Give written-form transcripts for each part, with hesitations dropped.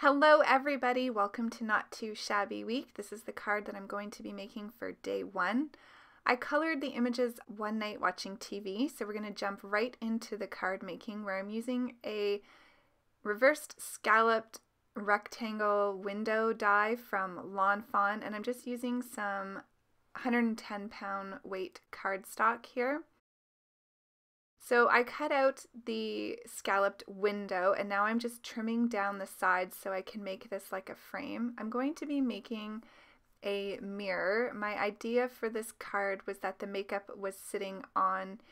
Hello everybody, welcome to Not2Shabby Week. This is the card that I'm going to be making for day one. I colored the images one night watching TV, so we're going to jump right into the card making where I'm using a reversed scalloped rectangle window die from Fawn, and I'm just using some 110-pound weight cardstock here. So I cut out the scalloped window and now I'm just trimming down the sides so I can make this like a frame. I'm going to be making a mirror. My idea for this card was that the makeup was sitting on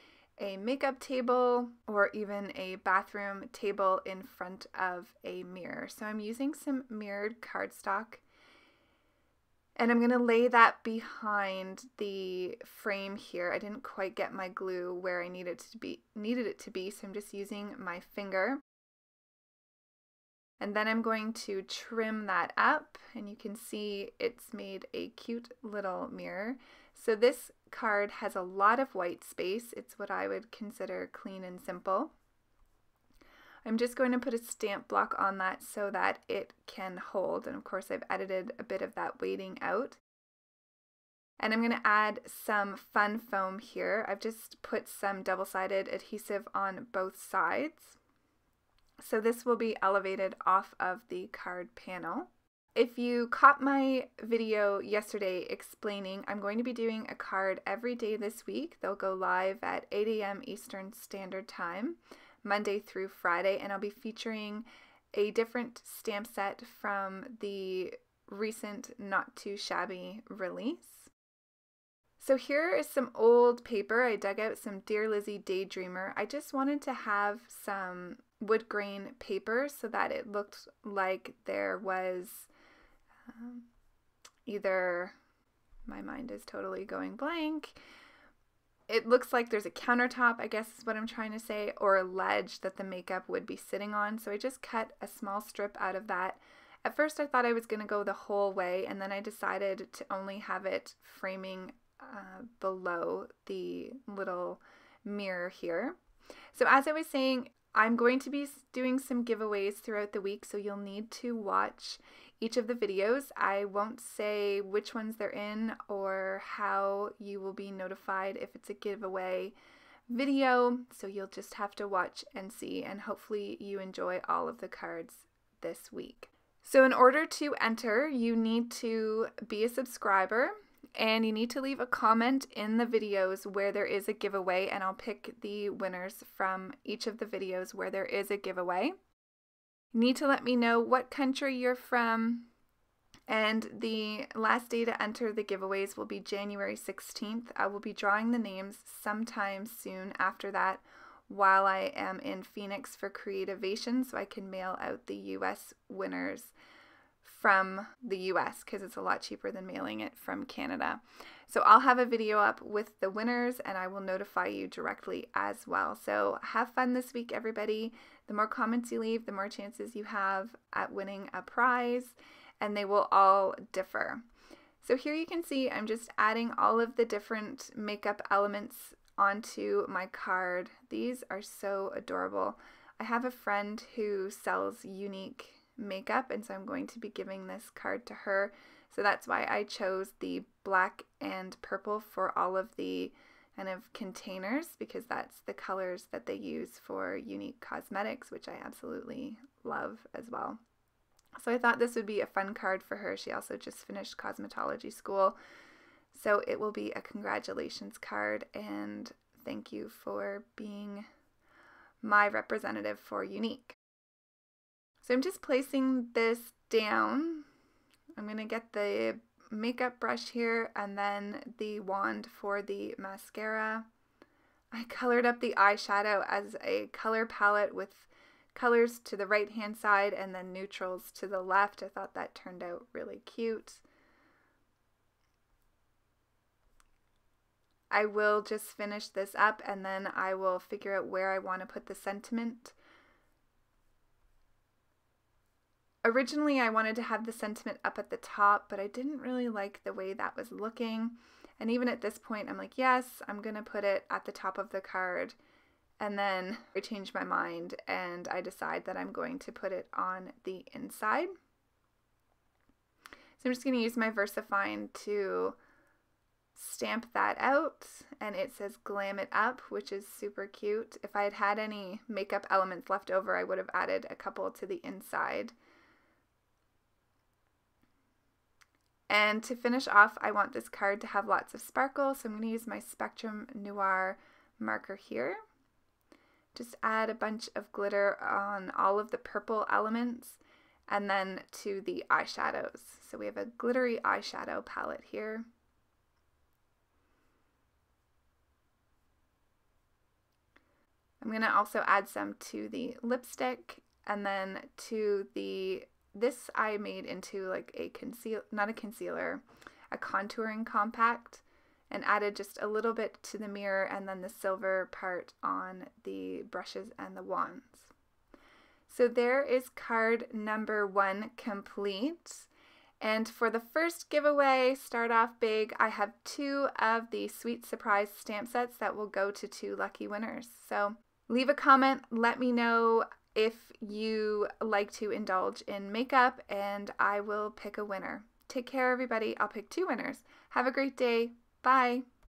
a makeup table or even a bathroom table in front of a mirror. So I'm using some mirrored cardstock. And I'm going to lay that behind the frame here. I didn't quite get my glue where I needed it to be, so I'm just using my finger. And then I'm going to trim that up, and you can see it's made a cute little mirror. So this card has a lot of white space. It's what I would consider clean and simple. I'm just going to put a stamp block on that so that it can hold, and of course I've edited a bit of that weighting out. And I'm going to add some fun foam here. I've just put some double-sided adhesive on both sides. So this will be elevated off of the card panel. If you caught my video yesterday explaining, I'm going to be doing a card every day this week. They'll go live at 8 a.m. Eastern Standard Time. Monday through Friday, and I'll be featuring a different stamp set from the recent Not2Shabby release. So here is some old paper. I dug out some Dear Lizzy Daydreamer. I just wanted to have some wood grain paper so that it looked like there was either, my mind is totally going blank, it looks like there's a countertop, I guess is what I'm trying to say, or a ledge that the makeup would be sitting on. So I just cut a small strip out of that. At first I thought I was going to go the whole way, and then I decided to only have it framing below the little mirror here. So as I was saying, I'm going to be doing some giveaways throughout the week, so you'll need to watch each of the videos. I won't say which ones they're in or how you will be notified if it's a giveaway video, so you'll just have to watch and see, and hopefully you enjoy all of the cards this week. So in order to enter, you need to be a subscriber and you need to leave a comment in the videos where there is a giveaway, and I'll pick the winners from each of the videos where there is a giveaway. You need to let me know what country you're from, and the last day to enter the giveaways will be January 16th. I will be drawing the names sometime soon after that while I am in Phoenix for Creativation, so I can mail out the US winners from the US because it's a lot cheaper than mailing it from Canada. So I'll have a video up with the winners and I will notify you directly as well. So have fun this week, everybody. The more comments you leave, the more chances you have at winning a prize, and they will all differ. So here you can see I'm just adding all of the different makeup elements onto my card. These are so adorable. I have a friend who sells unique makeup, and so I'm going to be giving this card to her. So that's why I chose the black and purple for all of the kind of containers, because that's the colors that they use for unique cosmetics, which I absolutely love as well. So I thought this would be a fun card for her. She also just finished cosmetology school, so it will be a congratulations card and thank you for being my representative for unique. So I'm just placing this down. I'm going to get the makeup brush here and then the wand for the mascara. I colored up the eyeshadow as a color palette with colors to the right hand side and then neutrals to the left. I thought that turned out really cute. I will just finish this up and then I will figure out where I want to put the sentiment. Originally I wanted to have the sentiment up at the top, but I didn't really like the way that was looking. And even at this point I'm like, yes, I'm going to put it at the top of the card And then I change my mind and I decide that I'm going to put it on the inside. So I'm just going to use my Versafine to stamp that out, and it says Glam It Up, which is super cute. If I had had any makeup elements left over, I would have added a couple to the inside. And to finish off, I want this card to have lots of sparkle, so I'm going to use my Spectrum Noir marker here. Just add a bunch of glitter on all of the purple elements, and then to the eyeshadows. So we have a glittery eyeshadow palette here. I'm going to also add some to the lipstick, and then to this I made into like a not a concealer, a contouring compact, and added just a little bit to the mirror and then the silver part on the brushes and the wands. So there is card number 1 complete. And for the first giveaway, start off big, I have 2 of the Sweet Surprise stamp sets that will go to 2 lucky winners. So leave a comment, let me know if you like to indulge in makeup, and I will pick a winner. Take care, everybody. I'll pick 2 winners. Have a great day. Bye.